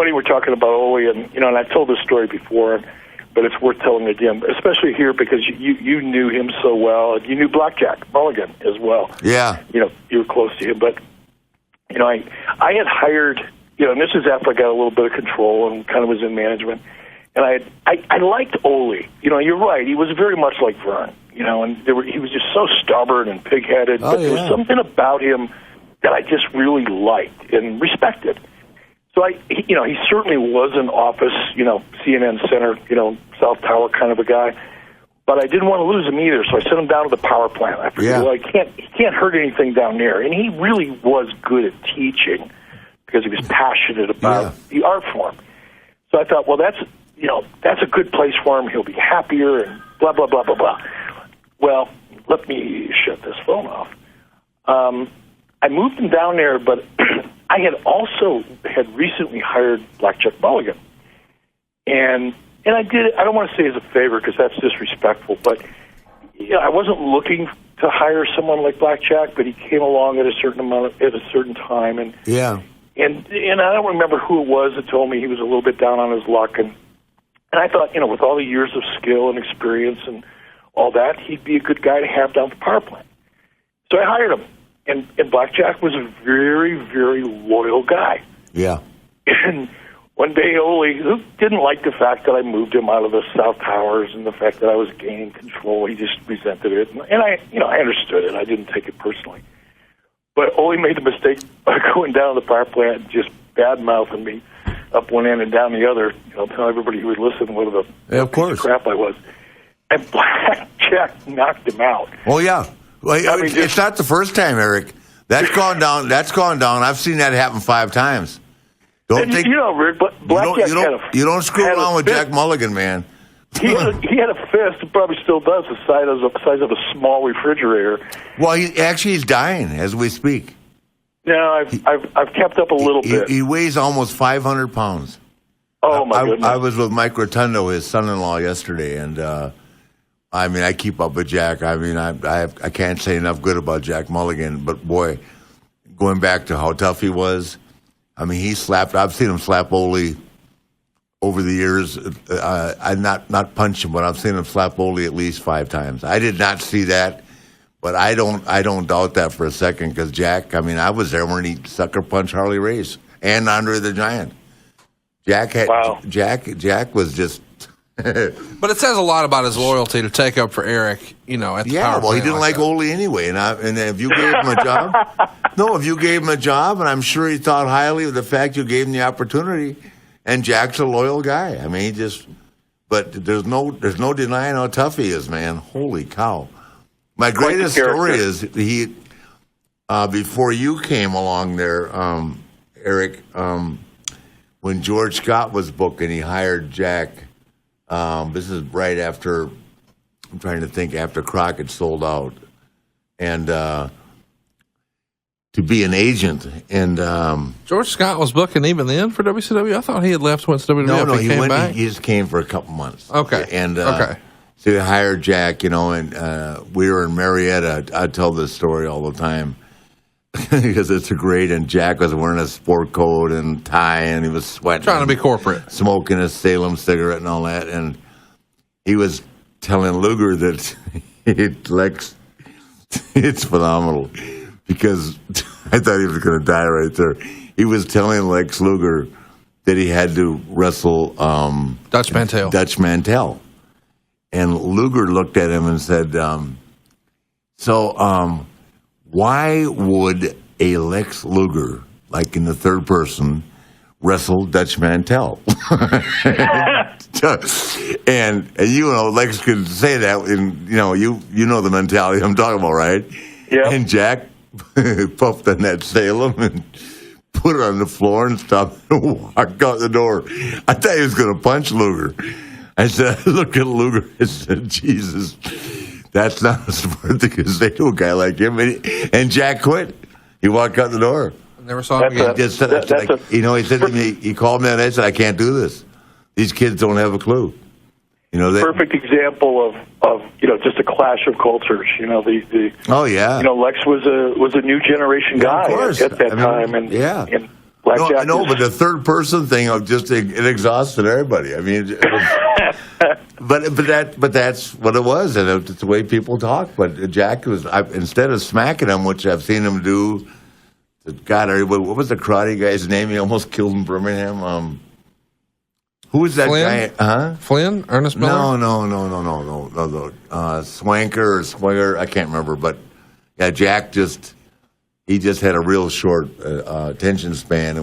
funny we're talking about Ole, and I've told this story before, but it's worth telling again, especially here because you knew him so well. You knew Blackjack Mulligan as well. Yeah. You were close to him, but I had hired, and this is after I got a little bit of control and kind of was in management, and I liked Ole. You're right. He was very much like Vern, and he was just so stubborn and pig-headed, but there was something about him that I just really liked and respected. So he certainly was an office, CNN Center, South Tower kind of a guy, but I didn't want to lose him either. So I sent him down to the power plant. I figured, well, he can't hurt anything down there, and he really was good at teaching because he was passionate about the art form. So I thought, well, that's a good place for him. He'll be happier, and blah blah blah blah blah. Well, let me shut this phone off. I moved him down there, but I had recently hired Blackjack Mulligan. And I did it, I don't want to say as a favor because that's disrespectful, but I wasn't looking to hire someone like Blackjack, but he came along at a certain time, and I don't remember who it was that told me he was a little bit down on his luck, and I thought, with all the years of skill and experience and all that, he'd be a good guy to have down at the power plant. So I hired him. And Blackjack was a very, very loyal guy. Yeah. And one day, Ole didn't like the fact that I moved him out of the South Towers and the fact that I was gaining control. He just resented it. And I understood it. I didn't take it personally. But Ole made the mistake of going down to the power plant and just bad-mouthing me up one end and down the other, telling everybody who would listen what a piece of crap I was. And Blackjack knocked him out. Oh, yeah. Well, it's not the first time, Eric. That's gone down. I've seen that happen 5 times. Rick, Blackjack you don't screw around with Jack Mulligan, man. He had a fist. It probably still does, the size of a small refrigerator. Well, he's dying as we speak. No, I've kept up a little bit. He weighs almost 500 pounds. Oh my goodness! I was with Mike Rotundo, his son-in-law, yesterday, and. I keep up with Jack. I can't say enough good about Jack Mulligan. But, boy, going back to how tough he was, I've seen him slap Ole over the years. I not punch him, but I've seen him slap Ole at least 5 times. I did not see that, but I don't doubt that for a second because Jack, I was there when he sucker punched Harley Race and Andre the Giant. Jack was just... But it says a lot about his loyalty to take up for Eric, at the power plant. Well, he didn't like Ole anyway, and if you gave him a job, and I'm sure he thought highly of the fact you gave him the opportunity, and Jack's a loyal guy. But there's no denying how tough he is, man. Holy cow! My greatest story is he before you came along there, Eric, when George Scott was booking, he hired Jack. This is right after, I'm trying to think, after Crockett sold out. And to be an agent. And George Scott was booking even then for WCW? I thought he had left once WWF. No, he came back. He just came for a couple months. Okay. And so he hired Jack, and we were in Marietta. I tell this story all the time. Because it's great, and Jack was wearing a sport coat and tie, and he was sweating. Trying to be corporate. Smoking a Salem cigarette and all that. And he was telling Luger that it's phenomenal. Because I thought he was going to die right there. He was telling Lex Luger that he had to wrestle Dutch Mantell. And Luger looked at him and said, why would a Lex Luger, like in the third person, wrestle Dutch Mantell? and Lex could say that, and you know the mentality I'm talking about, right? Yeah. And Jack puffed on that Salem and put it on the floor and stopped and walked out the door. I thought he was going to punch Luger. I looked at Luger and said, Jesus. That's not a smart thing to say to a guy like him. And Jack quit. He walked out the door. Never saw him again. He said to me, he called me and I said, I can't do this. These kids don't have a clue. Perfect example of just a clash of cultures. Lex was a new generation guy at that time, and Blackjack. No, but the third person thing, it exhausted everybody. I mean, but that's what it was, and it's the way people talk. But Jack instead of smacking him, which I've seen him do. God, what was the karate guy's name? He almost killed in Birmingham. Who was that Flynn? guy? Huh? Flynn? Ernest Miller? No. Swanker. I can't remember. But yeah, Jack just had a real short attention span. And